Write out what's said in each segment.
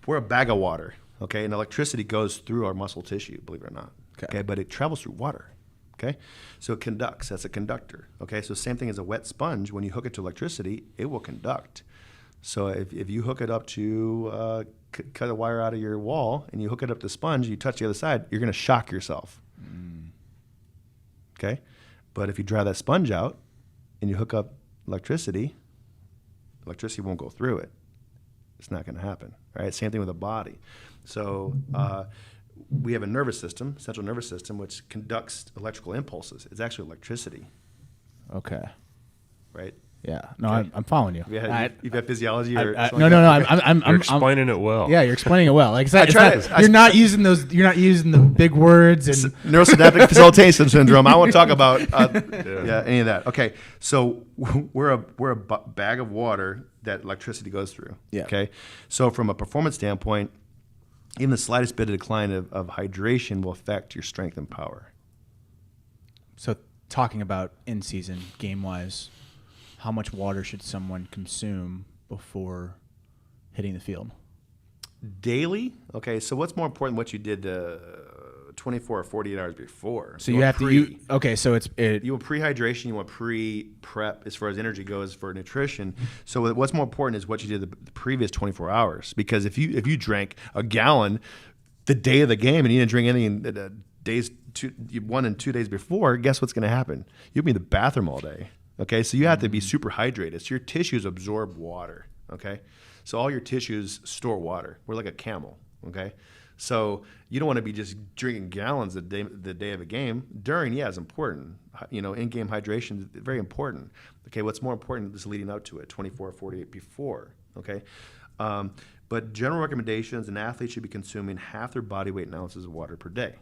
we're a bag of water, okay? And electricity goes through our muscle tissue, believe it or not, okay? But it travels through water, okay? So it conducts. That's a conductor, okay? So same thing as a wet sponge. When you hook it to electricity, it will conduct. So if you hook it up to cut a wire out of your wall and you hook it up to the sponge, you touch the other side, you're going to shock yourself, okay? But if you dry that sponge out and you hook up electricity won't go through it. It's not going to happen, right? Same thing with the body. So we have a nervous system, central nervous system, which conducts electrical impulses. It's actually electricity. Okay. Right? Yeah. No, Okay. I'm following you. You've had physiology or No. something like that? I'm explaining it well. Yeah, you're explaining it well. Like I tried it. you're not using the big words and Neurosynaptic facilitation syndrome. I won't talk about any of that. Okay, so we're a bag of water that electricity goes through. Yeah. Okay, so from a performance standpoint, even the slightest bit of decline of hydration will affect your strength and power. So talking about in season game wise, how much water should someone consume before hitting the field? Daily? Okay, so what's more important, what you did 24 or 48 hours before? So you have to. Okay, so You want pre-hydration, you want pre-prep as far as energy goes for nutrition. So what's more important is what you did the previous 24 hours. Because if you drank a gallon the day of the game and you didn't drink anything in 1 and 2 days before, guess what's going to happen? You'll be in the bathroom all day. Okay, so you have to be super hydrated. So your tissues absorb water, okay? So all your tissues store water. We're like a camel, okay? So you don't want to be just drinking gallons the day of a game. During, is important. In-game hydration is very important. Okay, what's more important is leading up to it, 24, 48 before, okay? But general recommendations, an athlete should be consuming half their body weight in ounces of water per day.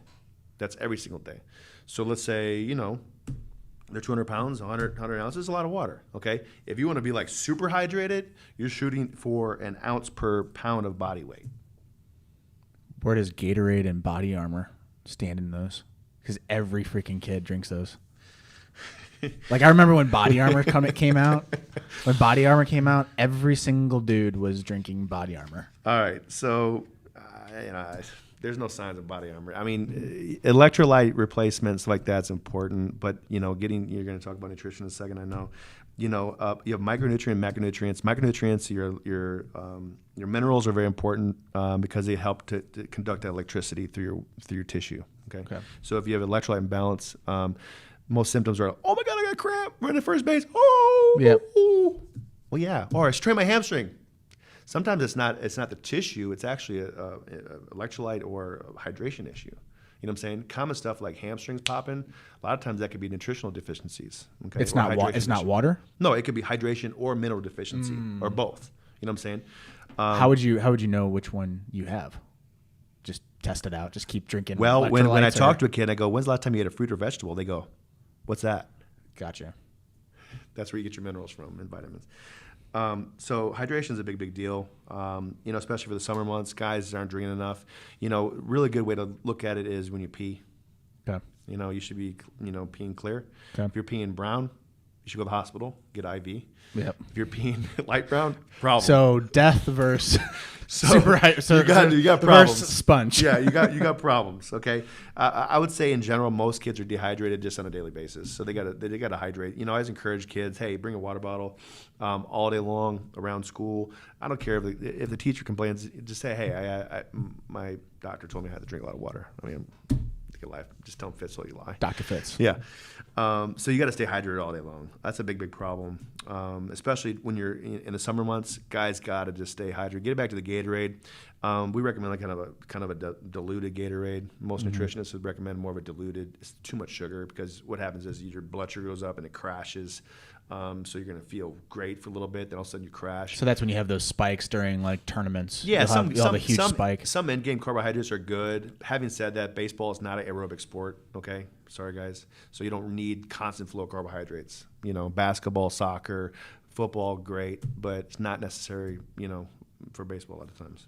That's every single day. So let's say, they're 200 pounds, 100 ounces, a lot of water, okay? If you want to be like super hydrated, you're shooting for an ounce per pound of body weight. Where does Gatorade and Body Armor stand in those? Because every freaking kid drinks those. Like I remember when Body Armor came out. When Body Armor came out, every single dude was drinking Body Armor. All right, so there's no signs of Body Armor. I mean, electrolyte replacements like that's important, but you're going to talk about nutrition in a second. I know, you have micronutrient, macronutrients. Macronutrients, your minerals are very important because they help to conduct that electricity through your tissue. Okay. So if you have electrolyte imbalance, most symptoms are, oh my God, I got cramp, running to first base. Oh, yep. Well, yeah. Or I strained my hamstring. Sometimes it's not the tissue. It's actually a electrolyte or a hydration issue. You know what I'm saying? Common stuff like hamstrings popping. A lot of times that could be nutritional deficiencies. Okay. It's not water. No, it could be hydration or mineral deficiency or both. You know what I'm saying? How would you know which one you have? Just test it out. Just keep drinking. Well, when I talk to a kid, I go, "When's the last time you had a fruit or vegetable?" They go, "What's that?" Gotcha. That's where you get your minerals from and vitamins. So hydration is a big deal, especially for the summer months. Guys aren't drinking enough. Really good way to look at it is when you pee. Okay. You should be, peeing clear. Okay. If you're peeing brown, you should go to the hospital, get IV. Yep. If you're peeing light brown, problem. So death versus you got problems. Versus sponge. Yeah, you got problems. Okay, I would say in general most kids are dehydrated just on a daily basis, so they gotta hydrate. I always encourage kids, hey, bring a water bottle all day long around school. I don't care if the teacher complains, just say, hey, my doctor told me I had to drink a lot of water. I mean, life. Just tell them Fitz so you lie. Dr. Fitz. Yeah. So you got to stay hydrated all day long. That's a big problem, especially when you're in the summer months. Guys got to just stay hydrated. Get it back to the Gatorade. We recommend like kind of a diluted Gatorade. Most nutritionists would recommend more of a diluted. It's too much sugar because what happens is your blood sugar goes up and it crashes. So you're going to feel great for a little bit, then all of a sudden you crash. So that's when you have those spikes during like tournaments. Yeah, you'll have a huge spike. Some in-game carbohydrates are good. Having said that, baseball is not an aerobic sport, okay? Sorry, guys. So you don't need constant flow of carbohydrates. Basketball, soccer, football, great, but it's not necessary, for baseball a lot of times.